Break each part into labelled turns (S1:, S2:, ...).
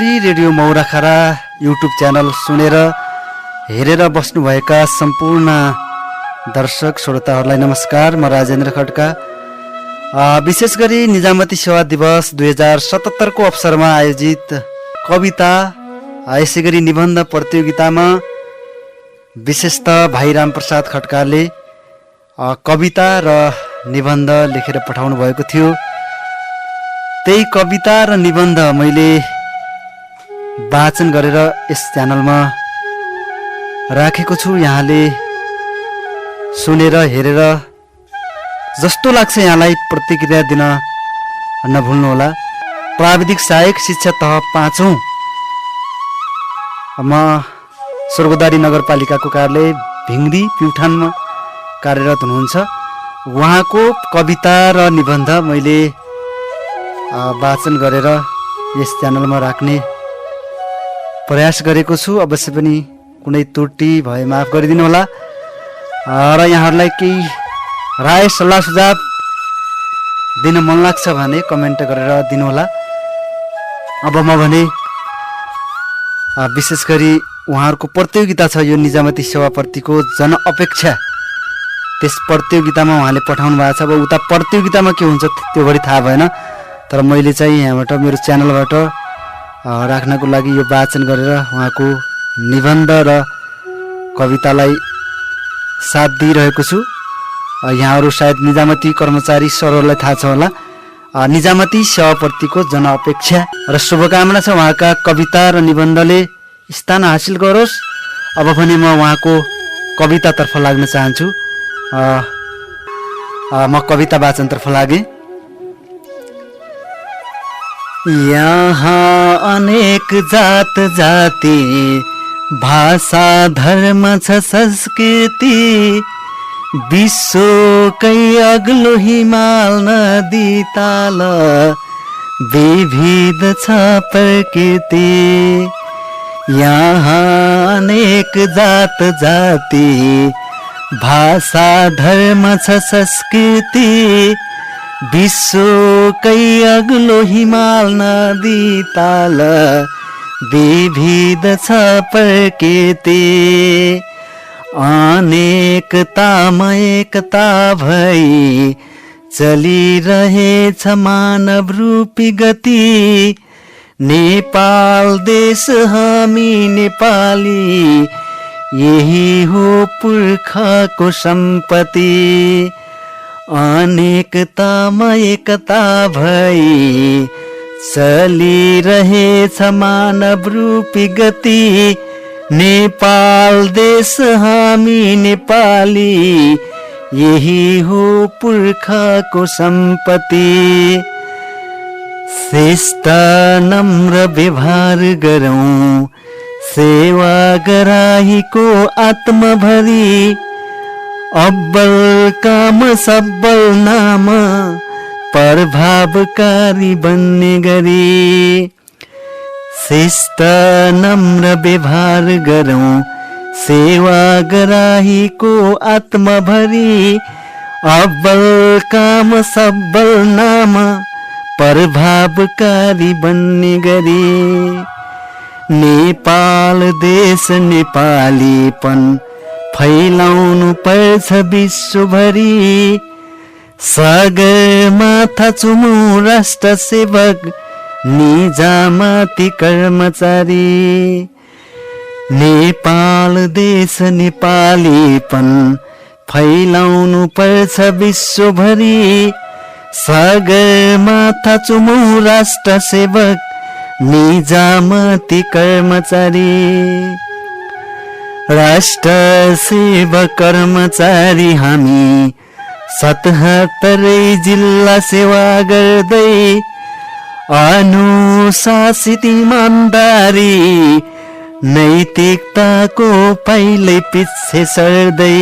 S1: मुरली radio Maurakhara YouTube channel सुनेर हेरेर बस्नुभएका सम्पूर्ण दर्शक श्रोताहरूलाई नमस्कार। म राजेन्द्र खड्का। विशेष गरी निजामती सेवा दिवस 2077 को अवसरमा आयोजित कविता यसै गरी निबन्ध प्रतियोगितामा विशेषतः भाइ रामप्रसाद खड्काले कविता र निबन्ध लेखेर पठाउनु भएको थियो। त्यही कविता र निबन्ध मैले वाचन गरेर यस च्यानलमा राखेको छु। यहाँले सुनेर हेरेर जस्तो लाग्छ यहाँलाई प्रतिक्रिया दिन नभुल्नुहोला। प्राविधिक सहायक शिक्षा तह 5औं म स्वर्गद्वारी नगरपालिकाको कार्यालय भिङ्दी प्युठानमा कार्यरत हुनुहुन्छ। उहाँको कविता र निबन्ध मैले वाचन गरेर यस च्यानलमा राख्ने प्रयास गरेको छु। अवश्य पनि कुनै त्रुटि भए माफ गरिदिनु होला र यहाँहरूलाई केही राय सल्लाह सुझाव दिन मन लाग्छ भने कमेन्ट गरेर दिनुहोला। अब म भने विशेष गरी उहाँहरूको प्रतियोगिता छ यो निजामती सेवाप्रतिको जनअपेक्षा, त्यस प्रतियोगितामा उहाँले पठाउनु भएको छ। अब उता प्रतियोगितामा के हुन्छ त्यो घडी थाहा भएन, तर मैले चाहिँ यहाँबाट मेरो च्यानलबाट राख्नको लागि यो वाचन गरेर उहाँको निबन्ध र कवितालाई साथ दिइरहेको छु। यहाँहरू सायद निजामती कर्मचारी सरहरूलाई थाहा छ होला। निजामती सेवाप्रतिको जनअपेक्षा र शुभकामना छ उहाँका कविता र निबन्धले स्थान हासिल गरोस्। अब पनि म उहाँको कवितातर्फ लाग्न चाहन्छु। म कविता वाचनतर्फ लागेँ। यहाँ अनेक जात जाति भाषा धर्म छ संस्कृति, विश्वकै अग्लो हिमाल नदी ताल विविध छ प्रकृति। यहाँ अनेक जात जाति भाषा धर्म छ संस्कृति, विश्वकै अग्लो हिमाल नदी ताल विविध छ प्रकृति। अनेकतामा एकता भई चलिरहेछ मानव रूपी गति, नेपाल देश हामी नेपाली यही हो पुर्खाको सम्पत्ति। अनेकतामा एकता भई चलिरहेछ मानव रूपी गति, नेपाल देश हामी नेपाली यही हो पुर्खाको सम्पत्ति। शिष्ट नम्र व्यवहार गरौँ सेवा गराहीको आत्मभरि, अब्बल काम सब्बल नाम प्रभावकारी बन्ने गरी। शिष्ट नम्र व्यवहार गरौँ सेवा गराहीको आत्मभरि, अब्बल काम सब्बल नाम प्रभावकारी बन्ने गरी। नेपाल देश नेपालीपन फैलाउनु पर्छ विश्वभरि, सगरमाथा चुमु राष्ट्र सेवक निजामती कर्मचारी। नेपाल देश नेपालीपन फैलाउनु पर्छ विश्वभरि, सगरमाथा चुमु राष्ट्र सेवक निजामती कर्मचारी। राष्ट्र सेवक कर्मचारी हामी 77 जिल्ला सेवा गर्दै, अनुशासित इमानदारी नैतिकताको पाइलै पछि सर्दै।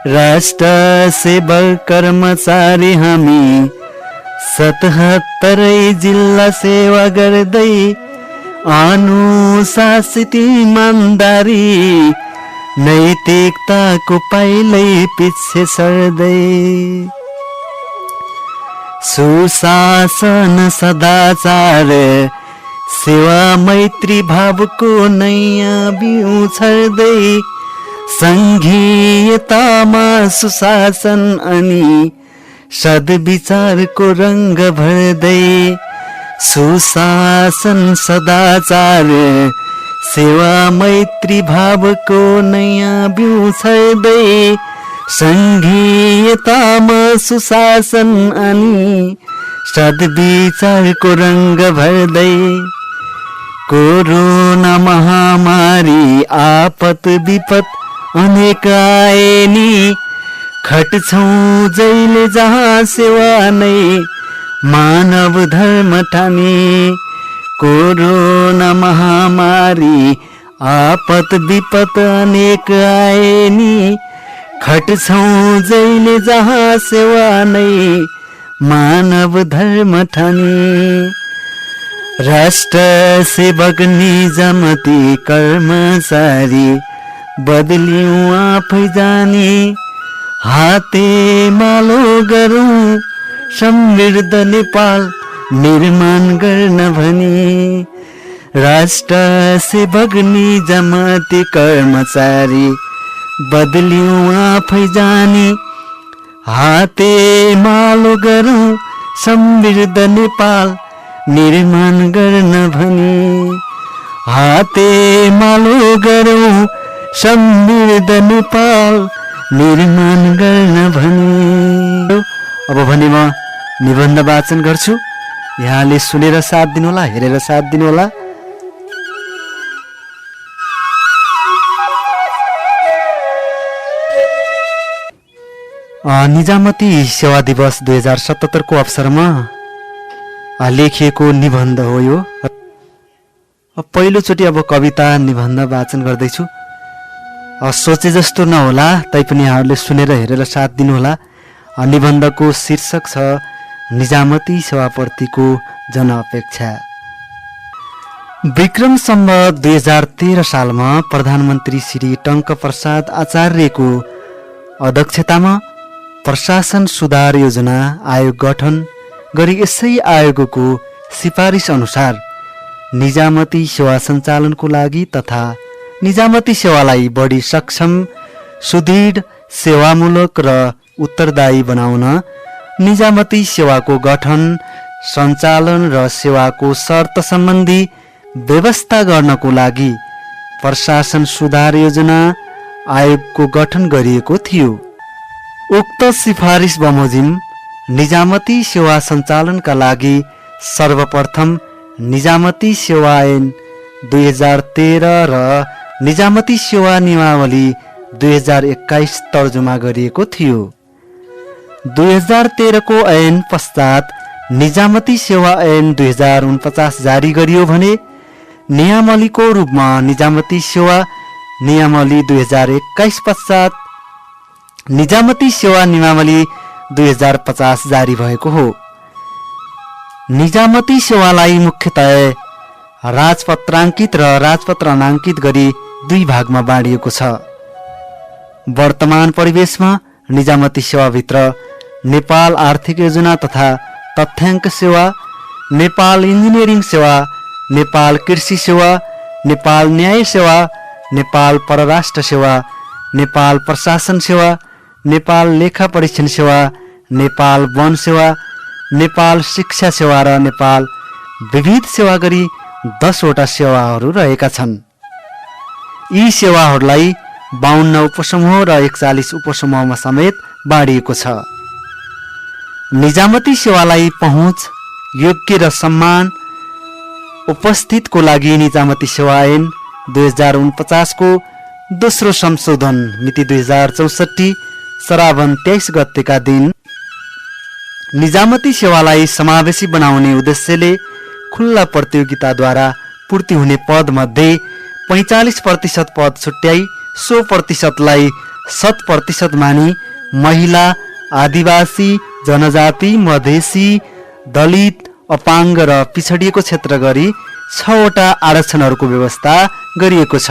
S1: राष्ट्र सेवक कर्मचारी हामी 77 जिल्ला सेवा गर्दै, अनुशासित इमानदारी नैतिकताको पाइलै पछि सर्दै। सुशासन सदाचार सेवा मैत्री भावको नयाँ बिउ छर्दै सङ्घीयतामा सुशासन अनि सद्विचारको रङ्ग भर्दै सुशासन सदाचार सेवा मैत्री भावको नयाँ बिउ छर्दै सङ्घीयतामा सुशासन अनि सद्विचारको रङ्ग भर्दै कोरोना महामारी आपत विपत अनेक आए नि खट्छौँ जहिले जहाँ सेवा नै मानव धर्म ठानी कोरोना महामारी आपत विपत अनेक आए नि खट्छौँ जहिले जहाँ सेवा नै मानव धर्म ठानी राष्ट्र सेवक निजामती कर्मचारी बदलियौँ आफै जानी हाते मालो गरौँ समृद्ध नेपाल निर्माण गर्न भनी राष्ट्र सेवक निजामती कर्मचारी बदलियौँ आफै जानी हाते मालो गरौँ समृद्ध नेपाल निर्माण गर्न भनी हाते मालो गरौँ समृद्ध नेपाल निर्माण गर्न भनी। अब भने म निबन्ध वाचन गर्छु, यहाँले सुनेर साथ दिनुहोला, हेरेर साथ दिनुहोला। निजामती सेवा दिवस 2077 को अवसरमा लेखिएको निबन्ध हो यो। पहिलोचोटि अब कविता निबन्ध वाचन गर्दैछु। सोचे जस्तो नहोला, तैपनि यहाँहरूले सुनेर हेरेर साथ दिनुहोला। निबन्धको शीर्षक छ निजामती सेवाप्रतिको जनअपेक्षा। विक्रम सम्वत 2013 सालमा प्रधानमन्त्री श्री टङ्क प्रसाद आचार्यको अध्यक्षतामा प्रशासन सुधार योजना आयोग गठन गरी यसै आयोगको सिफारिस अनुसार निजामती सेवा सञ्चालनको लागि तथा निजामती सेवालाई बढी सक्षम, सुदृढ, सेवामूलक र उत्तरदायी बनाउन निजामती सेवाको गठन, सञ्चालन र सेवाको शर्त सम्बन्धी व्यवस्था गर्नको लागि प्रशासन सुधार योजना आयोगको गठन गरिएको थियो। उक्त सिफारिस बमोजिम निजामती सेवा सञ्चालनका लागि सर्वप्रथम निजामती सेवा ऐन 2013 र निजामती सेवा नियमावली 2021 तर्जुमा गरिएको थियो। 2013 को ऐन पश्चात निजामती सेवा ऐन 2049 जारी गरियो भने नियमावलीको रूपमा निजामती सेवा नियमावली 2021 पश्चात निजामती सेवा नियमावली 2050 जारी भएको हो। निजामती सेवालाई मुख्यतया राजपत्राङ्कित र राजपत्र अनाङ्कित गरी दुई भागमा बाँडिएको छ। वर्तमान परिवेशमा निजामती सेवाभित्र नेपाल आर्थिक योजना तथा तथ्याङ्क सेवा, नेपाल इन्जिनियरिङ सेवा, नेपाल कृषि सेवा, नेपाल न्याय सेवा, नेपाल परराष्ट्र सेवा, नेपाल प्रशासन सेवा, नेपाल लेखा परीक्षण सेवा, नेपाल वन सेवा, नेपाल शिक्षा सेवा र नेपाल विविध सेवा गरी 10 वटा सेवाहरू रहेका छन्। यी सेवाहरूलाई 52 उपसमूह र 41 उपसमूहमा समेत बाँडिएको छ। निजामती सेवालाई पहुँच, योग्य र सम्मान उपस्थितको लागि निजामती सेवा ऐन 2049 को दोस्रो संशोधन मिति 2064 श्रावण 23 गतेका दिन निजामती सेवालाई समावेशी बनाउने उद्देश्यले खुल्ला प्रतियोगिताद्वारा पूर्ति हुने पद मध्ये 45% पद छुट्याई 100%लाई 100% मानी महिला, आदिवासी, जनजाति, मधेसी, दलित, अपाङ्ग र पिछडिएको क्षेत्र गरी 6 वटा आरक्षणहरूको व्यवस्था गरिएको छ।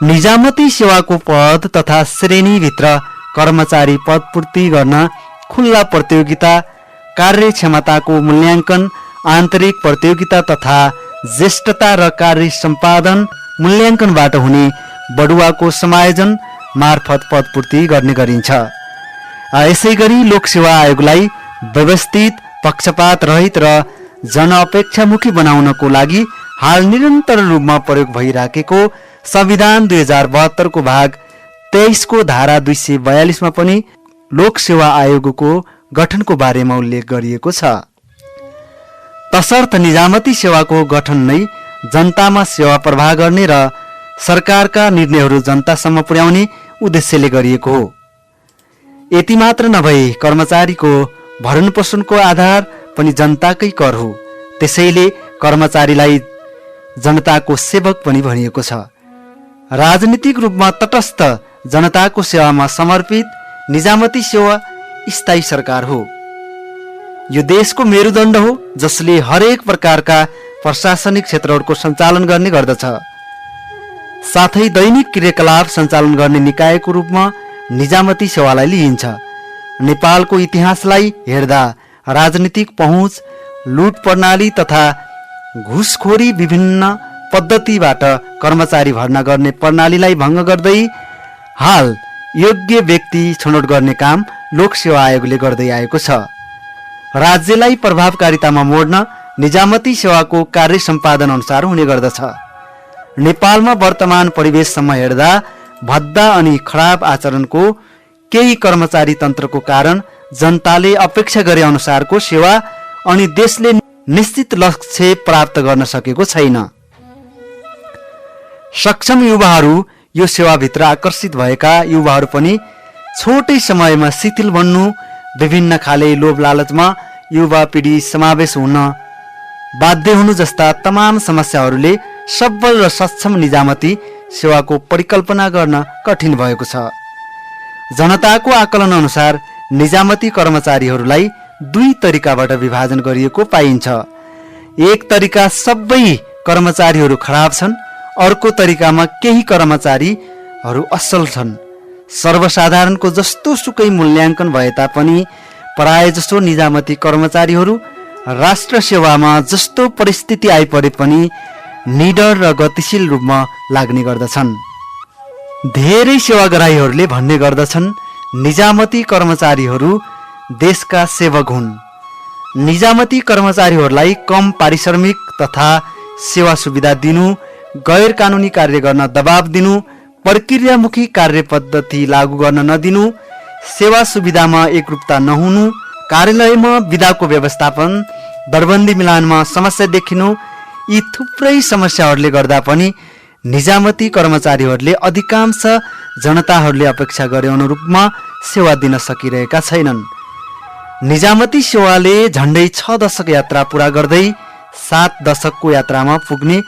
S1: निजामती सेवाको पद तथा श्रेणीभित्र कर्मचारी पद पूर्ति गर्न खुल्ला प्रतियोगिता, कार्यक्षमताको मूल्याङ्कन, आन्तरिक प्रतियोगिता तथा ज्येष्ठता र कार्य सम्पादन मूल्याङ्कनबाट हुने बढुवाको समायोजन मार्फत पदपूर्ति गर्ने गरिन्छ। यसै गरी लोकसेवा आयोगलाई व्यवस्थित, पक्षपात रहित र जनअपेक्षामुखी बनाउनको लागि हाल निरन्तर रूपमा प्रयोग भइराखेको संविधान 2072 को भाग 23 को धारा 242 मा पनि लोकसेवा आयोगको गठनको बारेमा उल्लेख गरिएको छ। तसर्थ निजामती सेवाको गठन नै जनतामा सेवा प्रवाह गर्ने र सरकारका निर्णयहरू जनतासम्म पुर्याउने उद्देश्यले गरिएको हो। यति मात्र नभई कर्मचारीको भरणपोषणको आधार पनि जनताकै कर हो। त्यसैले कर्मचारीलाई जनताको सेवक पनि भनिएको छ। राजनीतिक रूपमा तटस्थ, जनताको सेवामा समर्पित निजामती सेवा स्थायी सरकार हो। यो देशको मेरुदण्ड हो, जसले हरेक प्रकारका प्रशासनिक क्षेत्रहरूको सञ्चालन गर्ने गर्दछ। साथै दैनिक क्रियाकलाप सञ्चालन गर्ने निकायको रूपमा निजामती सेवालाई लिइन्छ। नेपालको इतिहासलाई हेर्दा राजनीतिक पहुँच, लुट प्रणाली तथा घुसखोरी विभिन्न पद्धतिबाट कर्मचारी भर्ना गर्ने प्रणालीलाई भङ्ग गर्दै हाल योग्य व्यक्ति छनौट गर्ने काम लोकसेवा आयोगले गर्दै आएको छ। राज्यलाई प्रभावकारितामा मोड्न निजामती सेवाको कार्य सम्पादन अनुसार हुने गर्दछ। नेपालमा वर्तमान परिवेशसम्म हेर्दा भद्दा अनि खराब आचरणको केही कर्मचारी तन्त्रको कारण जनताले अपेक्षा गरे अनुसारको सेवा अनि देशले निश्चित लक्ष्य प्राप्त गर्न सकेको छैन। सक्षम युवाहरू, यो सेवाभित्र आकर्षित भएका युवाहरू पनि छोटै समयमा शिथिल बन्नु, विभिन्न खाले लोभ लालचमा युवा पिँढी समावेश हुन बाध्य हुनु जस्ता तमाम समस्याहरूले सबल र सक्षम निजामती सेवाको परिकल्पना गर्न कठिन भएको छ। जनताको आकलन अनुसार निजामती कर्मचारीहरूलाई दुई तरिकाबाट विभाजन गरिएको पाइन्छ। एक तरिका सबै कर्मचारीहरू खराब छन्, अर्को तरिकामा केही कर्मचारीहरू असल छन्। सर्वसाधारणको जस्तो सुकै मूल्याङ्कन भए तापनि प्रायजसो निजामती कर्मचारीहरू राष्ट्र सेवामा जस्तो परिस्थिति आइपरे पनि निडर र गतिशील रूपमा लाग्ने गर्दछन्। धेरै सेवाग्राहीहरूले भन्ने गर्दछन् निजामती कर्मचारीहरू देशका सेवक हुन्। निजामती कर्मचारीहरूलाई कम पारिश्रमिक तथा सेवा सुविधा दिनु, गैर कानुनी कार्य गर्न दबाब दिनु, प्रक्रियामुखी कार्य पद्धति लागू गर्न नदिनु, सेवा सुविधामा एकरूपता नहुनु, कार्यालयमा बिदाको व्यवस्थापन, दरबन्दी मिलानमा समस्या देखिनु, यी थुप्रै समस्याहरूले गर्दा पनि निजामती कर्मचारीहरूले अधिकांश जनताहरूले अपेक्षा गरे अनुरूपमा सेवा दिन सकिरहेका छैनन्। निजामती सेवाले झण्डै 6 दशक यात्रा पूरा गर्दै 7 दशकको यात्रामा पुग्ने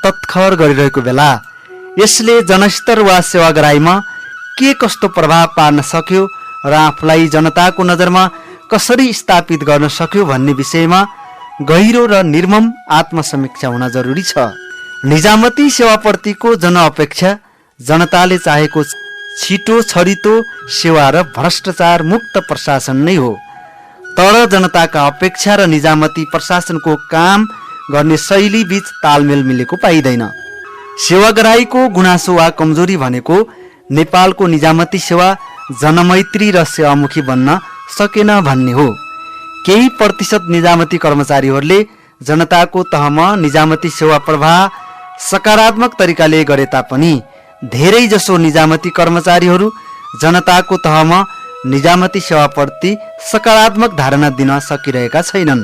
S1: तत्खर गरिरहेको बेला यसले जनस्तर वा सेवाग्राहीमा के कस्तो प्रभाव पार्न सक्यो र आफूलाई जनताको नजरमा कसरी स्थापित गर्न सक्यो भन्ने विषयमा गहिरो र निर्मम आत्मसमीक्षा हुन जरुरी छ। निजामती सेवाप्रतिको जनअपेक्षा जनताले चाहेको छिटो छरितो सेवा र भ्रष्टाचार मुक्त प्रशासन नै हो। तर जनताका अपेक्षा र निजामती प्रशासनको काम गर्ने शैली बीच तालमेल मिलेको पाइँदैन। सेवाग्राहीको गुनासो वा कमजोरी भनेको नेपालको निजामती सेवा जनमैत्री र सेवामुखी बन्न सकेन भन्ने हो। केही प्रतिशत निजामती कर्मचारीहरूले जनताको तहमा निजामती सेवा प्रवाह सकारात्मक तरिकाले गरे तापनि धेरै जसो निजामती कर्मचारीहरू जनताको तहमा निजामती सेवाप्रति सकारात्मक धारणा दिन सकिरहेका छैनन्।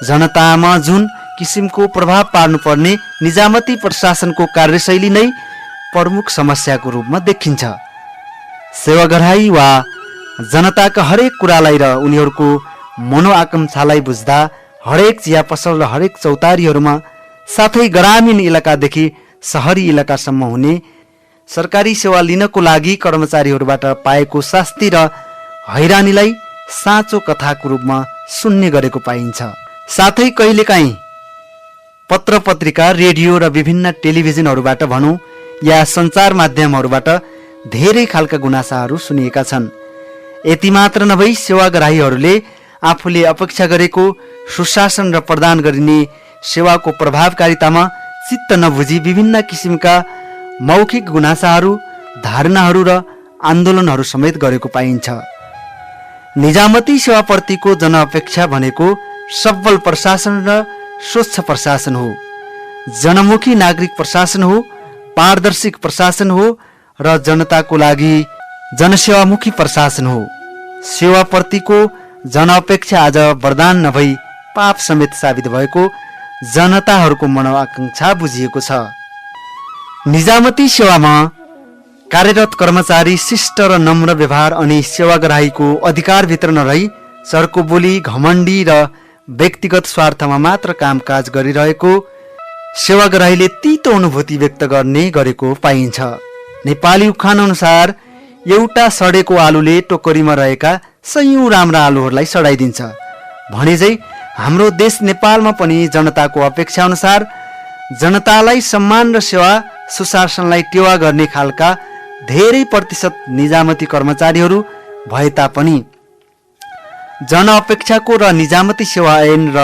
S1: जनतामा जुन किसिमको प्रभाव पार्नुपर्ने निजामती प्रशासनको कार्यशैली नै प्रमुख समस्याको रूपमा देखिन्छ। सेवाग्राही वा जनताका हरेक कुरालाई र उनीहरूको मनोआकांक्षालाई बुझ्दा हरेक चिया पसल र हरेक चौतारीहरूमा, साथै ग्रामीण इलाकादेखि सहरी इलाकासम्म हुने सरकारी सेवा लिनको लागि कर्मचारीहरूबाट पाएको शास्ति र हैरानीलाई साँचो कथाको रूपमा सुन्ने गरेको पाइन्छ। साथै कहिलेकाहीँ पत्र पत्रिका, रेडियो र विभिन्न टेलिभिजनहरूबाट भनौँ या सञ्चार माध्यमहरूबाट धेरै खालका गुनासाहरू सुनिएका छन्। यति मात्र नभई सेवाग्राहीहरूले आफूले अपेक्षा गरेको सुशासन र प्रदान गरिने सेवाको प्रभावकारितामा चित्त नबुझी विभिन्न किसिमका मौखिक गुनासाहरू, धारणाहरू र आन्दोलनहरू समेत गरेको पाइन्छ। निजामती सेवाप्रतिको जनअपेक्षा भनेको सबल प्रशासन र स्वच्छ प्रशासन हो, जनमुखी नागरिक प्रशासन हो, पारदर्शिक प्रशासन हो र जनताको लागि जनसेवामुखी प्रशासन हो। सेवाप्रतिको जनअपेक्षा आज वरदान नभई पाप समेत साबित भएको जनताहरूको मनोआकांक्षा बुझिएको छ। निजामती सेवामा कार्यरत कर्मचारी शिष्ट र नम्र व्यवहार अनि सेवाग्राहीको अधिकारभित्र नरही चर्को बोली, घमण्डी र व्यक्तिगत स्वार्थमा मात्र कामकाज गरिरहेको सेवाग्राहीले तीतो अनुभूति व्यक्त गर्ने गरेको पाइन्छ। नेपाली उखान अनुसार एउटा सडेको आलुले टोकरीमा रहेका सयौं राम्रा आलुहरूलाई सडाइदिन्छ भने चाहिँ हाम्रो देश नेपालमा पनि जनताको अपेक्षा अनुसार जनतालाई सम्मान र सेवा सुशासनलाई टेवा गर्ने खालका धेरै प्रतिशत निजामती कर्मचारीहरू भए तापनि जनअपेक्षाको र निजामती सेवा ऐन र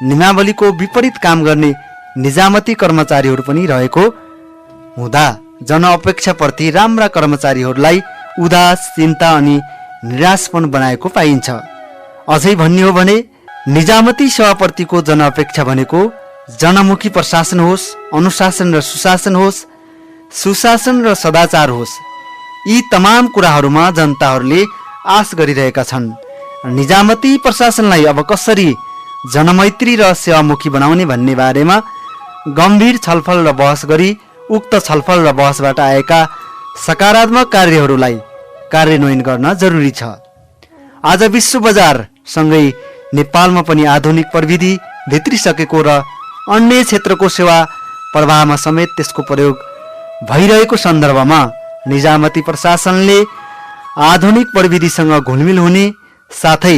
S1: नियमावलीको विपरीत काम गर्ने निजामती कर्मचारीहरू पनि रहेको हुँदा जनअपेक्षाप्रति राम्रा कर्मचारीहरूलाई उदास, चिन्ता अनि निराशपन बनाएको पाइन्छ। अझै भन्ने हो भने निजामती सेवाप्रतिको जनअपेक्षा भनेको जनमुखी प्रशासन होस्, अनुशासन र सुशासन होस्, सुशासन र सदाचार होस्। यी तमाम कुराहरूमा जनताहरूले आश गरिरहेका छन्। निजामती प्रशासनलाई अब कसरी जनमैत्री र सेवामुखी बनाउने भन्ने बारेमा गम्भीर छलफल र बहस गरी उक्त छलफल र बहसबाट आएका सकारात्मक कार्यहरूलाई कार्यान्वयन गर्न जरुरी छ। आज विश्व बजारसँगै नेपालमा पनि आधुनिक प्रविधि भित्रिसकेको र अन्य क्षेत्रको सेवा प्रवाहमा समेत त्यसको प्रयोग भइरहेको सन्दर्भमा निजामती प्रशासनले आधुनिक प्रविधिसँग घुलमिल हुने साथै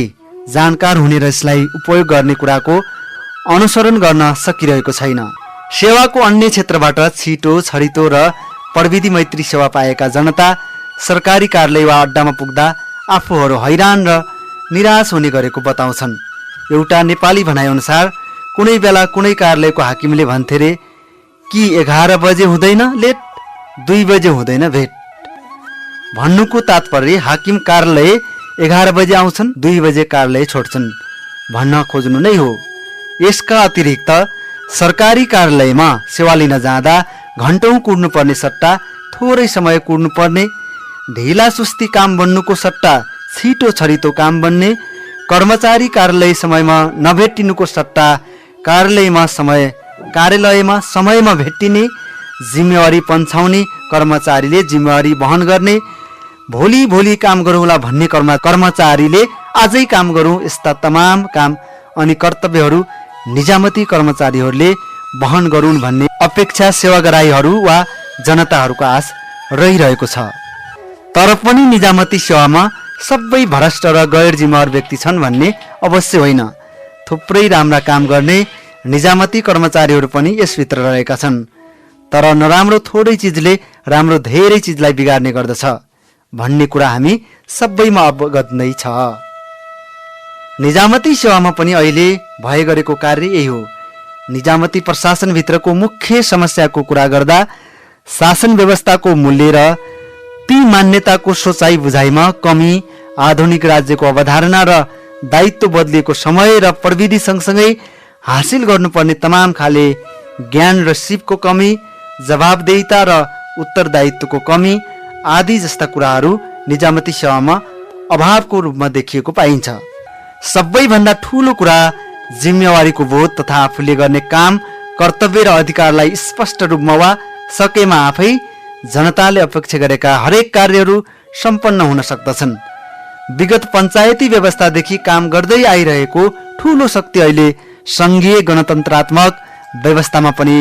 S1: जानकार हुने र यसलाई उपयोग गर्ने कुराको अनुसरण गर्न सकिरहेको छैन। सेवाको अन्य क्षेत्रबाट छिटो, छरितो र प्रविधि मैत्री सेवा पाएका जनता सरकारी कार्यालय वा अड्डामा पुग्दा आफूहरू हैरान र निराश हुने गरेको बताउँछन्। एउटा नेपाली भनाइअनुसार कुनै बेला कुनै कार्यालयको हाकिमले भन्थे रे कि 11 बजे हुँदैन लेट, 2 बजे हुँदैन भेट। भन्नुको तात्पर्य हाकिम कार्यालय 11 बजे आउँछन्, 2 बजे कार्यालय छोड्छन् भन्न खोज्नु नै हो। यसका अतिरिक्त सरकारी कार्यालयमा सेवा लिन जाँदा घण्टौं कुर्नुपर्ने सट्टा थोरै समय कुर्नुपर्ने, ढिला सुस्ती काम बन्नुको सट्टा छिटो छरितो काम बन्ने, कर्मचारी कार्यालय समयमा नभेटिनुको सट्टा कार्यालयमा समयमा भेटिने, जिम्मेवारी पन्छाउने कर्मचारीले जिम्मेवारी वहन गर्ने, भोलि काम गरौँला भन्ने कर्मचारीले आजै काम गरौँ, यस्ता तमाम काम अनि कर्तव्यहरू निजामती कर्मचारीहरूले वहन गरून् भन्ने अपेक्षा सेवाग्राहीहरू वा जनताहरूको आश रहिरहेको छ। तर पनि निजामती सेवामा सबै भ्रष्ट र गैर जिम्मेवार व्यक्ति छन् भन्ने अवश्य होइन। थुप्रै राम्रा काम गर्ने निजामती कर्मचारीहरू पनि यसभित्र रहेका छन्। तर नराम्रो थोरै चिजले राम्रो धेरै चिजलाई बिगार्ने गर्दछ भन्ने कुरा हामी सबैमा अवगत नै छ। निजामती सेवामा पनि अहिले भए गरेको कार्य यही हो। निजामती प्रशासनभित्रको मुख्य समस्याको कुरा गर्दा शासन व्यवस्थाको मूल्य र ती मान्यताको सोचाइ बुझाइमा कमी, आधुनिक राज्यको अवधारणा र दायित्व बदलिएको समय र प्रविधि सँगसँगै हासिल गर्नुपर्ने तमाम खाले ज्ञान र सिपको कमी, जवाबदेहिता र उत्तरदायित्वको कमी आदि जस्ता कुराहरू निजामती सेवामा अभावको रूपमा देखिएको पाइन्छ। सबैभन्दा ठूलो कुरा जिम्मेवारीको बोध तथा आफूले गर्ने काम, कर्तव्य र अधिकारलाई स्पष्ट रूपमा वा सकेमा आफै जनताले अपेक्षा गरेका हरेक कार्यहरू सम्पन्न हुन सक्दछन्। विगत पञ्चायती व्यवस्थादेखि काम गर्दै आइरहेको ठूलो शक्ति अहिले सङ्घीय गणतन्त्रात्मक व्यवस्थामा पनि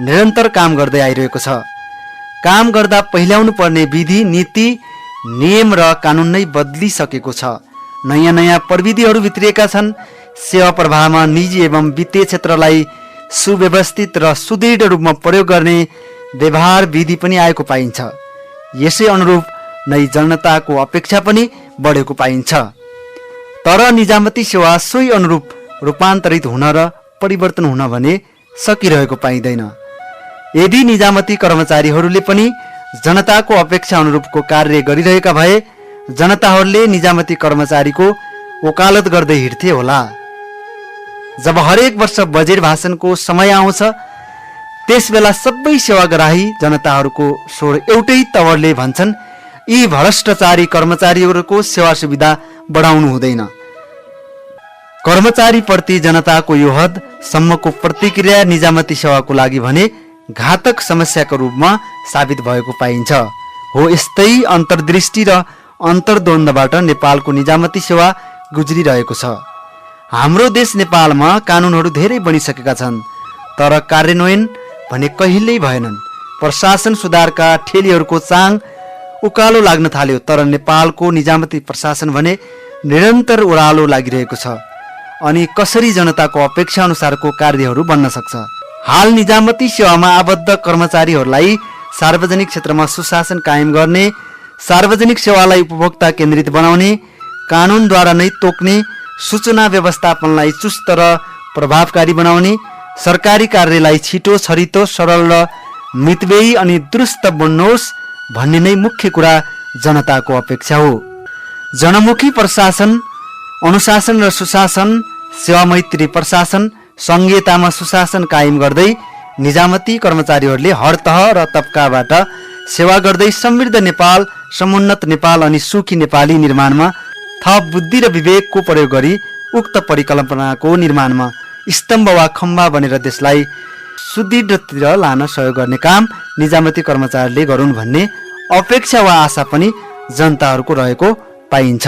S1: निरन्तर काम गर्दै आइरहेको छ। काम गर्दा पहिल्याउनु पर्ने विधि, नीति, नियम र कानुन नै बदलिसकेको छ। नयाँ नयाँ प्रविधिहरू भित्रिएका छन्। सेवा प्रवाहमा निजी एवं वित्तीय क्षेत्रलाई सुव्यवस्थित र सुदृढ रूपमा प्रयोग गर्ने व्यवहार विधि पनि आएको पाइन्छ। यसै अनुरूप नै जनताको अपेक्षा पनि बढेको पाइन्छ। तर निजामती सेवा सोही अनुरूप रूपान्तरित हुन र परिवर्तन हुन भने सकिरहेको पाइँदैन। यदि निजामती कर्मचारीहरूले पनि जनताको अपेक्षा अनुरूपको कार्य गरिरहेका भए जनताहरूले निजामती कर्मचारीको वकालत गर्दै हिँड्थे होला। जब हरेक वर्ष बजेट भाषणको समय आउँछ त्यसबेला सबै सेवाग्राही जनताहरूको स्वर एउटै तवरले भन्छन्, यी भ्रष्टाचारी कर्मचारीहरूको सेवा सुविधा बढाउनु हुँदैन। कर्मचारीप्रति जनताको यो हदसम्मको प्रतिक्रिया निजामती सेवाको लागि भने घातक समस्याको रूपमा साबित भएको पाइन्छ। हो, यस्तै अन्तर्दृष्टि र अन्तर्द्वन्द्वबाट नेपालको निजामती सेवा गुज्रिरहेको छ। हाम्रो देश नेपालमा कानुनहरू धेरै बनिसकेका छन् तर कार्यान्वयन भने कहिल्यै भएनन्। प्रशासन सुधारका ठेलीहरूको चाङ उकालो लाग्न थाल्यो तर नेपालको निजामती प्रशासन भने निरन्तर ओह्रालो लागिरहेको छ। अनि कसरी जनताको अपेक्षा अनुसारको कार्यहरू बन्न सक्छ? हाल निजामती सेवामा आबद्ध कर्मचारीहरूलाई सार्वजनिक क्षेत्रमा सुशासन कायम गर्ने, सार्वजनिक सेवालाई उपभोक्ता केन्द्रित बनाउने, कानुनद्वारा नै तोक्ने, सूचना व्यवस्थापनलाई चुस्त र प्रभावकारी बनाउने, सरकारी कार्यलाई छिटो छरितो सरल र मितव्ययी अनि दुरुस्त बन्नुहोस् भन्ने नै मुख्य कुरा जनताको अपेक्षा हो। जनमुखी प्रशासन, अनुशासन र सुशासन, सेवा मैत्री प्रशासन, संघीयतामा सुशासन कायम गर्दै निजामती कर्मचारीहरूले हर तह र तबकाबाट सेवा गर्दै समृद्ध नेपाल, समुन्नत नेपाल अनि सुखी नेपाली निर्माणमा थप बुद्धि र विवेकको प्रयोग गरी उक्त परिकल्पनाको निर्माणमा स्तम्भ वा खम्बा बनेर देशलाई सुदृढतिर लान सहयोग गर्ने काम निजामती कर्मचारीले गरून् भन्ने अपेक्षा वा आशा पनि जनताहरूको रहेको पाइन्छ।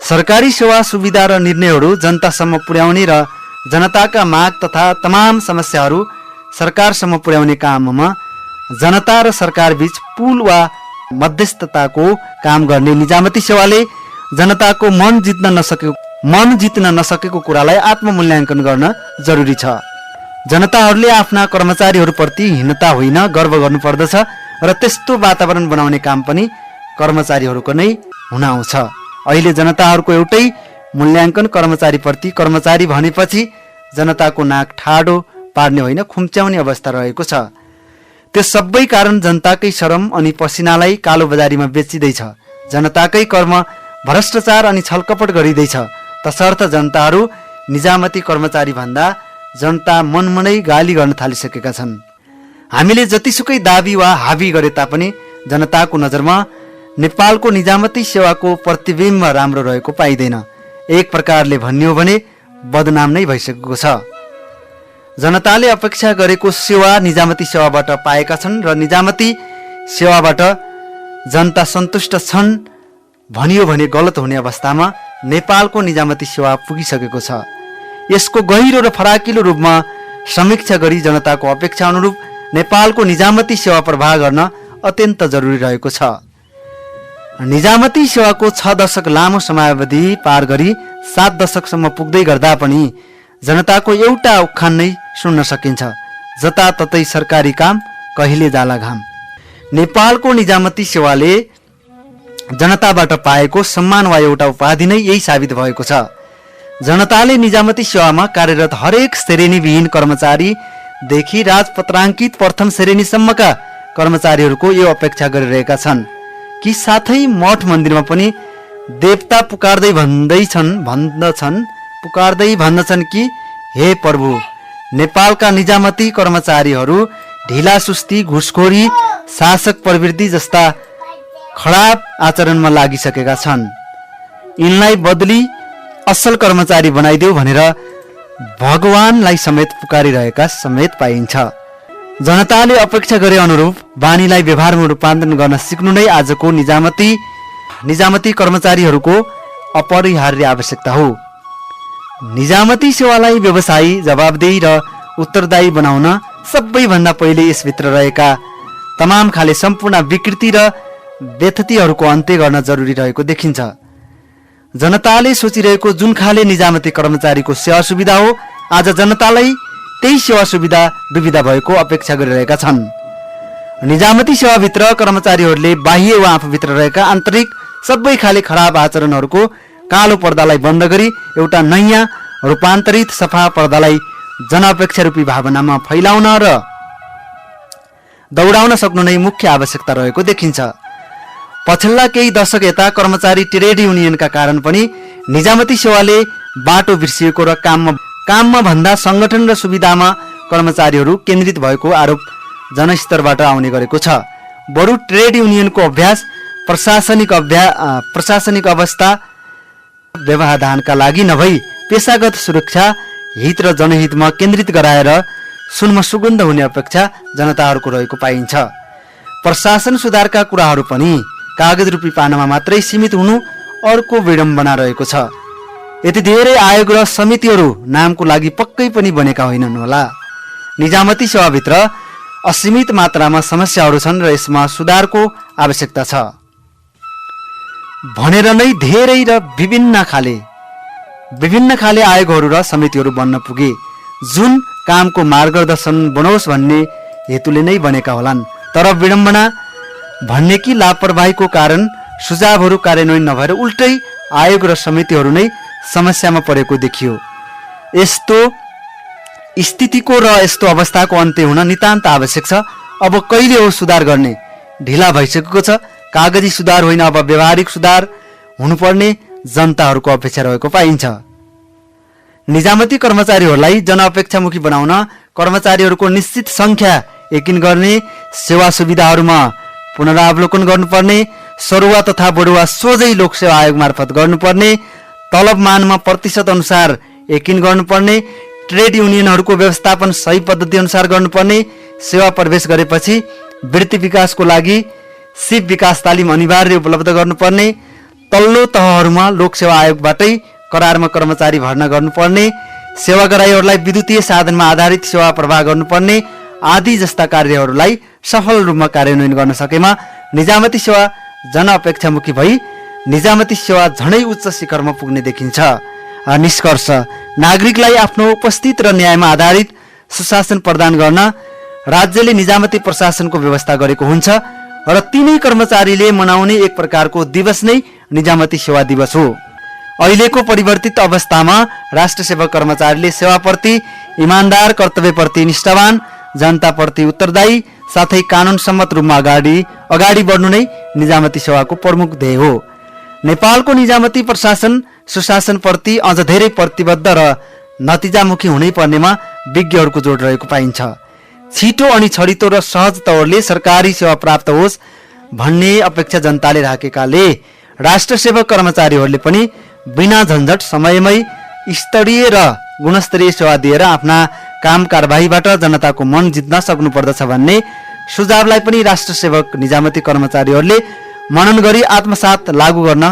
S1: सरकारी सेवा सुविधा र निर्णयहरू जनतासम्म पुर्याउने र जनताका माग तथा तमाम समस्याहरू सरकारसम्म पुर्याउने काममा जनता र सरकार बीच पुल वा मध्यस्थताको काम गर्ने निजामती सेवाले जनताको मन जित्न नसकेको कुरालाई आत्ममूल्याङ्कन गर्न जरुरी छ। जनताहरूले आफ्ना कर्मचारीहरूप्रति हीनता होइन गर्व गर्नुपर्दछ र त्यस्तो वातावरण बनाउने काम पनि कर्मचारीहरूको नै हुन आउँछ। अहिले जनताहरूको एउटै मूल्याङ्कन कर्मचारीप्रति, कर्मचारी भनेपछि जनताको नाक ठाडो पार्ने होइन खुम्च्याउने अवस्था रहेको छ। त्यो सबै कारण जनताकै श्रम अनि पसिनालाई कालोबजारीमा बेचिँदैछ। जनताकै कर्म भ्रष्टाचार अनि छलकपट गरिँदैछ। तसर्थ जनताहरू निजामती कर्मचारी भन्दा जनता मनमनै गाली गर्न थालिसकेका छन्। हामीले जतिसुकै दाबी वा हाबी गरे तापनि जनताको नजरमा नेपालको निजामती सेवाको प्रतिबिम्ब राम्रो रहेको पाइँदैन। एक प्रकारले भन्यो भने बदनाम नै भइसकेको छ। जनताले अपेक्षा गरेको सेवा निजामती सेवाबाट पाएका छन् र निजामती सेवाबाट जनता सन्तुष्ट छन् भनियो भने गलत हुने अवस्थामा नेपालको निजामती सेवा पुगिसकेको छ। यसको गहिरो र फराकिलो रूपमा समीक्षा गरी जनताको अपेक्षा अनुरूप नेपालको निजामती सेवा प्रवाह गर्न अत्यन्त जरुरी रहेको छ। निजामती सेवाको 6 दशक लामो समयावधि पार गरी 7 दशकसम्म पुग्दै गर्दा पनि जनताको एउटा उखान नै सुन्न सकिन्छ, जताततै सरकारी काम कहिले जाला घाम। नेपालको निजामती सेवाले जनताबाट पाएको सम्मान वा एउटा उपाधि नै यही साबित भएको छ। जनताले निजामती सेवामा कार्यरत हरेक श्रेणीविहीन कर्मचारीदेखि राजपत्राङ्कित प्रथम श्रेणीसम्मका कर्मचारीहरूको यो अपेक्षा गरिरहेका छन् कि साथै मठ मन्दिरमा पनि देवता भन्दछन् कि हे प्रभु, नेपालका निजामती कर्मचारीहरू ढिला सुस्ती, घुसखोरी, शासक प्रवृत्ति जस्ता खराब आचरणमा लागिसकेका छन्। यिनलाई बदली असल कर्मचारी बनाइदेऊ भनेर भगवानलाई समेत पुकारिरहेका समेत पाइन्छ। जनताले अपेक्षा गरे अनुरूप बानीलाई व्यवहारमा रूपान्तरण गर्न सिक्नु नै आजको निजामती कर्मचारीहरूको अपरिहार्य आवश्यकता हो। निजामती सेवालाई व्यवसायी, जवाबदेही र उत्तरदायी बनाउन सबैभन्दा पहिले यसभित्र रहेका तमाम खाले सम्पूर्ण विकृति र व्यथतिहरूको अन्त्य गर्न जरुरी रहेको देखिन्छ। जनताले सोचिरहेको जुन खाले निजामती कर्मचारीको सेवा सुविधा हो, आज जनतालाई त्यही सेवा सुविधा दुविधा भएको अपेक्षा गरिरहेका छन्। निजामती सेवाभित्र कर्मचारीहरूले बाह्य वा आफूभित्र रहेका आन्तरिक सबै खाले खराब आचरणहरूको कालो पर्दालाई बन्द गरी एउटा नयाँ रूपान्तरित सफा पर्दालाई जनअपेक्षा रूपी भावनामा फैलाउन र दौडाउन सक्नु नै मुख्य आवश्यकता रहेको देखिन्छ। पछिल्ला केही दशक यता कर्मचारी ट्रेड युनियनका कारण पनि निजामती सेवाले बाटो बिर्सिएको र काममा भन्दा सङ्गठन र सुविधामा कर्मचारीहरू केन्द्रित भएको आरोप जनस्तरबाट आउने गरेको छ। बरु ट्रेड युनियनको अभ्यास प्रशासनिक अवस्था व्यवधानका लागि नभई पेशागत सुरक्षा हित र जनहितमा केन्द्रित गराएर सुनमा सुगन्ध हुने अपेक्षा जनताहरूको रहेको पाइन्छ। प्रशासन सुधारका कुराहरू पनि कागज रूपी पानामा मात्रै सीमित हुनु अर्को विडम्बना रहेको छ। यति धेरै आयोग र समितिहरू नामको लागि पक्कै पनि बनेका होइनन् होला। निजामती सेवाभित्र असीमित मात्रामा समस्याहरू छन् र यसमा सुधारको आवश्यकता छ भनेर नै धेरै र विभिन्न खाले आयोगहरू र समितिहरू बन्न पुगे, जुन कामको मार्गदर्शन बनोस् भन्ने हेतुले नै बनेका होलान्। तर विडम्बना भन्ने कि लापरवाहीको कारण सुझावहरू कार्यान्वयन नभएर उल्टै आयोग र समितिहरू नै समस्यामा परेको देखियो। यस्तो स्थितिको र यस्तो अवस्थाको अन्त्य हुन नितान्त आवश्यक छ। अब कहिले हो सुधार गर्ने? ढिला भइसकेको छ। कागजी सुधार होइन, अब व्यवहारिक सुधार हुनुपर्ने जनताहरूको अपेक्षा रहेको पाइन्छ। निजामती कर्मचारीहरूलाई जनअपेक्षामुखी बनाउन कर्मचारीहरूको निश्चित संख्या यकिन गर्ने, सेवा सुविधाहरूमा पुनरावलोकन गर्नुपर्ने, सरुवा तथा बढुवा सोझै लोकसेवा आयोग मार्फत गर्नुपर्ने, तलबमानमा प्रतिशत अनुसार यकिन गर्नुपर्ने, ट्रेड युनियनहरूको व्यवस्थापन सही पद्धति अनुसार गर्नुपर्ने, सेवा प्रवेश गरेपछि वृत्ति विकासको लागि सिप विकास तालिम अनिवार्य उपलब्ध गर्नुपर्ने, तल्लो तहहरूमा लोकसेवा आयोगबाटै करारमा कर्मचारी भर्ना गर्नुपर्ने, सेवाग्राहीहरूलाई विद्युतीय साधनमा आधारित सेवा प्रवाह गर्नुपर्ने आदि जस्ता कार्यहरूलाई सफल रूपमा कार्यान्वयन गर्न सकेमा निजामती सेवा जनअपेक्षामुखी भई निजामती सेवा झनै उच्च शिखरमा पुग्ने देखिन्छ। निष्कर्ष, नागरिकलाई आफ्नो उपस्थित र न्यायमा आधारित सुशासन प्रदान गर्न राज्यले निजामती प्रशासनको व्यवस्था गरेको हुन्छ र तिनै कर्मचारीले मनाउने एक प्रकारको दिवस नै निजामती सेवा दिवस हो। अहिलेको परिवर्तित अवस्थामा राष्ट्र सेवक कर्मचारीले सेवाप्रति इमान्दार, कर्तव्यप्रति निष्ठावान, जनताप्रति उत्तरदायी साथै कानुन सम्मत रूपमा अगाडि बढ्नु नै निजामती सेवाको प्रमुख ध्येय हो। नेपालको निजामती प्रशासन सुशासनप्रति अझ धेरै प्रतिबद्ध र नतिजामुखी हुनै पर्नेमा विज्ञहरूको जोड रहेको पाइन्छ। छिटो अनि छरितो र सहज तौरले सरकारी सेवा प्राप्त होस् भन्ने अपेक्षा जनताले राखेकाले राष्ट्र सेवक कर्मचारीहरूले पनि बिना झन्झट समयमै स्तरीय र गुणस्तरीय सेवा दिएर आफ्ना काम कारबाहीबाट जनताको मन जित्न सक्नुपर्दछ भन्ने सुझावलाई पनि राष्ट्र सेवक निजामती कर्मचारीहरूले मनन गरी आत्मसात लागू गर्न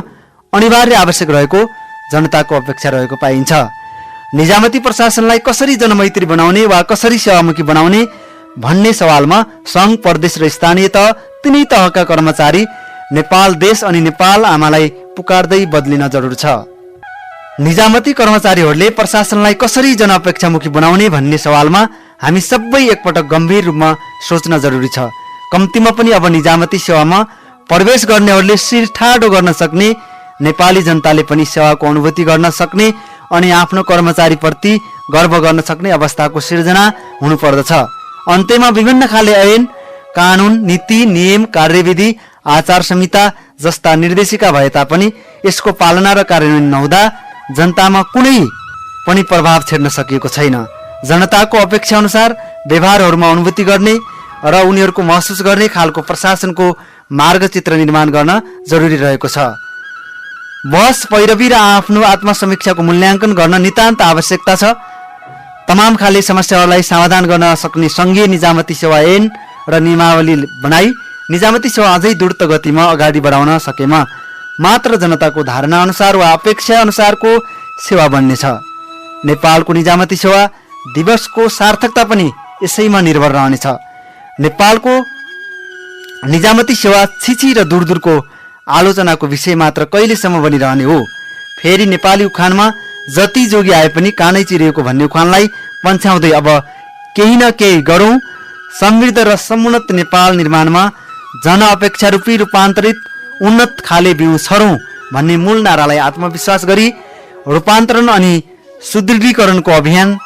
S1: अनिवार्य आवश्यक रहेको जनताको अपेक्षा रहेको पाइन्छ। निजामती प्रशासनलाई कसरी जनमैत्री बनाउने वा कसरी सेवामुखी बनाउने भन्ने सवालमा सङ्घ, प्रदेश र स्थानीय तह तिनै तहका कर्मचारी नेपाल देश अनि नेपाल आमालाई पुकार्दै बदलिन जरुर छ। निजामती कर्मचारीहरूले प्रशासनलाई कसरी जनअपेक्षामुखी बनाउने भन्ने सवालमा हामी सबै एकपटक गम्भीर रूपमा सोच्न जरुरी छ। कम्तीमा पनि अब निजामती सेवामा प्रवेश गर्नेहरूले शिर ठाडो गर्न सक्ने, नेपाली जनताले पनि सेवाको अनुभूति गर्न सक्ने अनि आफ्नो कर्मचारीप्रति गर्व गर्न सक्ने अवस्थाको सिर्जना हुनुपर्दछ। अन्त्यमा विभिन्न खाले ऐन, कानुन, नीति, नियम, कार्यविधि, आचार संहिता जस्ता निर्देशिका भए तापनि यसको पालना र कार्यान्वयन नहुँदा जनतामा कुनै पनि प्रभाव छेड्न सकिएको छैन। जनताको अपेक्षा अनुसार व्यवहारहरूमा अनुभूति गर्ने र उनीहरूको महसुस गर्ने खालको प्रशासनको मार्गचित्र निर्माण गर्न जरुरी रहेको छ। बहस, पैरवी र आफ्नो आत्मसमीक्षाको मूल्याङ्कन गर्न नितान्त आवश्यकता छ। तमाम खाले समस्याहरूलाई समाधान गर्न सक्ने सङ्घीय निजामती सेवा ऐन र नियमावली बनाई निजामती सेवा अझै द्रुत गतिमा अगाडि बढाउन सकेमा मात्र जनताको धारणा अनुसार वा अपेक्षा अनुसारको सेवा बन्नेछ। नेपालको निजामती सेवा दिवसको सार्थकता पनि यसैमा निर्भर रहनेछ। नेपालको निजामती सेवा छिछि र दूरदूरको आलोचनाको विषय मात्र कहिलेसम्म बनिरहने हो? फेरि नेपाली उखानमा जति जोगी आए पनि कानै चिरिएको भन्ने उखानलाई पन्छ्याउँदै अब केही न केही गरौँ, समृद्ध र समुन्नत नेपाल निर्माणमा जनअपेक्षा रूपी रूपान्तरित उन्नत खाले बिउ छरौँ भन्ने मूल नारालाई आत्मविश्वास गरी रूपान्तरण अनि सुदृढीकरणको अभियान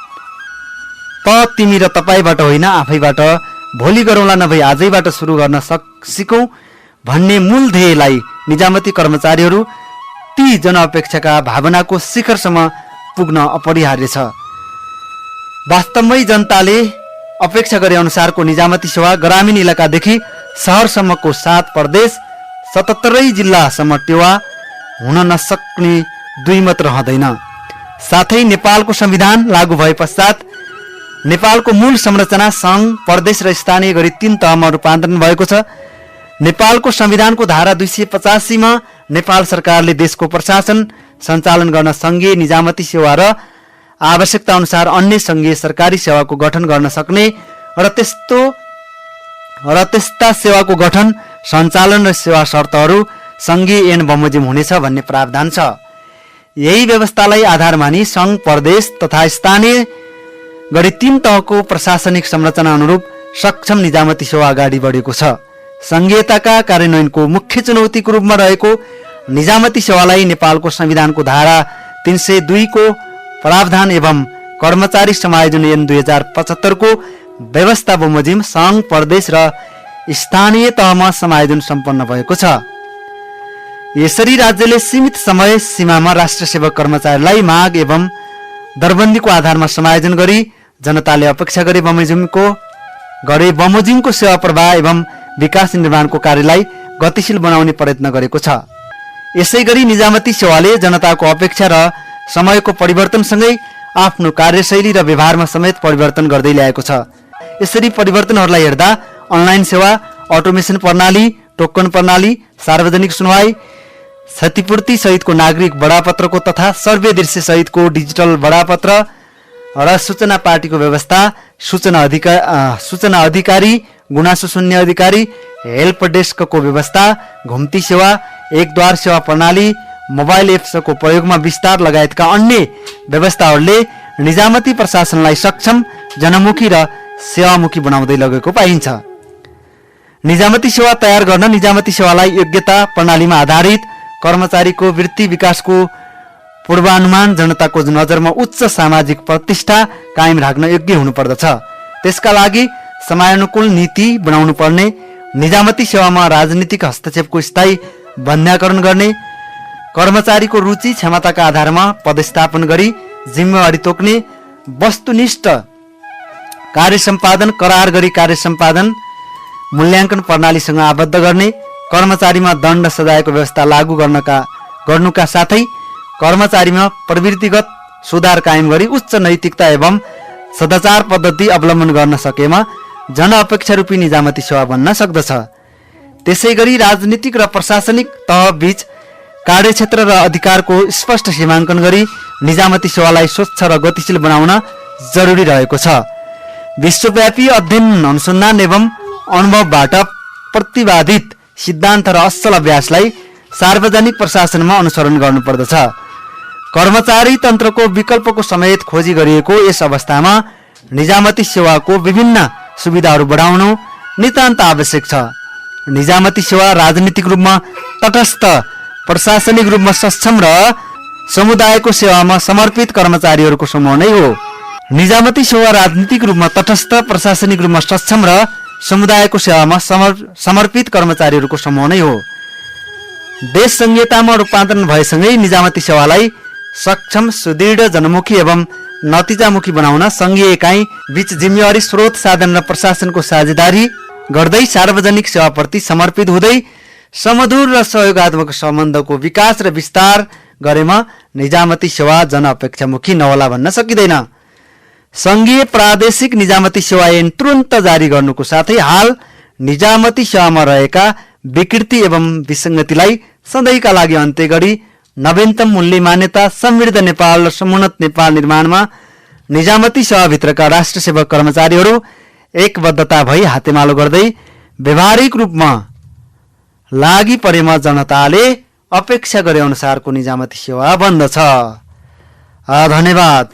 S1: तिमी र तपाईबाट होइन आफैबाट भोलि गरौँला नभई आजैबाट सुरु गर्न सिकौँ भन्ने मूल ध्येयलाई निजामती कर्मचारीहरू ती जनअपेक्षाका भावनाको शिखरसम्म पुग्न अपरिहार्य छ। वास्तवमै जनताले अपेक्षा गरे अनुसारको निजामती सेवा ग्रामीण इलाकादेखि सहरसम्मको 7 प्रदेश 77 जिल्लासम्म टेवा हुन नसक्ने दुई मत रहँदैन। साथै नेपालको संविधान लागू भए पश्चात नेपालको मूल संरचना सङ्घ प्रदेश र स्थानीय गरी 3 तहमा रूपान्तरण भएको छ। नेपालको संविधानको धारा 285 मा नेपाल सरकारले देशको प्रशासन सञ्चालन गर्न सङ्घीय निजामती सेवा र आवश्यकता अनुसार अन्य सङ्घीय सरकारी सेवाको गठन गर्न सक्ने र त्यस्ता सेवाको गठन सञ्चालन र सेवा शर्तहरू सङ्घीय ऐन बमोजिम हुनेछ भन्ने प्रावधान छ। यही व्यवस्थालाई आधार मानी सङ्घ प्रदेश तथा स्थानीय गरी 3 तहको प्रशासनिक संरचना अनुरूप सक्षम निजामती सेवा अगाडि बढेको छ। सङ्घीयताका कार्यान्वयनको मुख्य चुनौतीको रूपमा रहेको निजामती सेवालाई नेपालको संविधानको धारा 302 को प्रावधान एवं कर्मचारी समायोजन ऐन 2075 को व्यवस्था बमोजिम सङ्घ प्रदेश र स्थानीय तहमा समायोजन सम्पन्न भएको छ। यसरी राज्यले सीमित समय सीमामा राष्ट्र सेवक कर्मचारीलाई माग एवं दरबन्दीको आधारमा समायोजन गरी जनताले अपेक्षा गरे बमोजिमको सेवा प्रवाह एवं विकास निर्माणको कार्यलाई गतिशील बनाउने प्रयत्न गरेको छ। यसै गरी निजामती सेवाले जनताको अपेक्षा र समयको परिवर्तनसँगै आफ्नो कार्यशैली र व्यवहारमा समेत परिवर्तन गर्दै ल्याएको छ। यसरी परिवर्तनहरूलाई हेर्दा अनलाइन सेवा, अटोमेसन प्रणाली, टोकन प्रणाली, सार्वजनिक सुनवाई, क्षतिपूर्ति सहितको नागरिक बडापत्रको तथा सर्वे दृश्य सहितको डिजिटल बडापत्र र सूचना पार्टीको व्यवस्था, सूचना अधिकारी, गुनासो सुन्ने अधिकारी, हेल्प डेस्कको व्यवस्था, घुम्ती सेवा, एकद्वार सेवा प्रणाली, मोबाइल एप्सको प्रयोगमा विस्तार लगायतका अन्य व्यवस्थाहरूले निजामती प्रशासनलाई सक्षम, जनमुखी र सेवामुखी बनाउँदै लगेको पाइन्छ। निजामती सेवा तयार गर्न निजामती सेवालाई योग्यता प्रणालीमा आधारित कर्मचारीको वृत्ति विकासको पूर्वानुमान, जनताको नजरमा उच्च सामाजिक प्रतिष्ठा कायम राख्न योग्य हुनुपर्दछ। त्यसका लागि समयानुकूल नीति बनाउनु पर्ने, निजामती सेवामा राजनीतिक हस्तक्षेपको स्थायी बन्ध्याकरण गर्ने, कर्मचारीको रुचि क्षमताका आधारमा पदस्थापन गरी जिम्मेवारी तोक्ने, वस्तुनिष्ठ कार्य सम्पादन, करार गरी कार्य सम्पादन मूल्याङ्कन प्रणालीसँग आबद्ध गर्ने, कर्मचारीमा दण्ड सजायको व्यवस्था लागू गर्नुका साथै कर्मचारीमा प्रवृत्तिगत सुधार कायम गरी उच्च नैतिकता एवं सदाचार पद्धति अवलम्बन गर्न सकेमा जनअपेक्षा रूपी निजामती सेवा बन्न सक्दछ। त्यसै गरी राजनीतिक र प्रशासनिक तह बीच कार्यक्षेत्र र अधिकारको स्पष्ट सीमाङ्कन गरी निजामती सेवालाई स्वच्छ र गतिशील बनाउन जरुरी रहेको छ। विश्वव्यापी अध्ययन, अनुसन्धान एवं अनुभवबाट प्रतिपादित सिद्धान्त र असल अभ्यासलाई सार्वजनिक प्रशासनमा अनुसरण गर्नुपर्दछ। कर्मचारी तन्त्रको विकल्पको समेत खोजी गरिएको यस अवस्थामा निजामती सेवाको विभिन्न सुविधाहरू बढाउनु नितान्त आवश्यक छ। निजामती सेवा राजनीतिक रूपमा तटस्थ, प्रशासनिक रूपमा सक्षम र समुदायको सेवामा समर्पित कर्मचारीहरूको समूह नै हो। निजामती सेवा राजनीतिक रूपमा तटस्थ, प्रशासनिक रूपमा सक्षम र समुदायको सेवामा समर्पित कर्मचारीहरूको समूह नै हो। देश संहितामा रूपान्तरण भएसँगै निजामती सेवालाई सक्षम, सुदृढ, जनमुखी एवं नतिजामुखी बनाउन सङ्घीय एकाइ बीच जिम्मेवारी, स्रोत, साधन र प्रशासनको साझेदारी गर्दै सार्वजनिक सेवाप्रति समर्पित हुँदै समधुर र सहयोगात्मक सम्बन्धको विकास र विस्तार गरेमा निजामती सेवा जनअपेक्षामुखी नहोला भन्न सकिँदैन। सङ्घीय प्रादेशिक निजामती सेवा ऐन तुरन्त जारी गर्नुको साथै हाल निजामती सेवामा रहेका विकृति एवं विसङ्गतिलाई सधैँका लागि अन्त्य गरी नवीनतम मूल्य मान्यता, समृद्ध नेपाल र समुन्नत नेपाल निर्माणमा निजामती सेवाभित्रका राष्ट्र सेवक कर्मचारीहरू एकबद्धता भई हातेमालो गर्दै व्यवहारिक रूपमा लागि परेमा जनताले अपेक्षा गरे अनुसारको निजामती सेवा बन्दछ। धन्यवाद।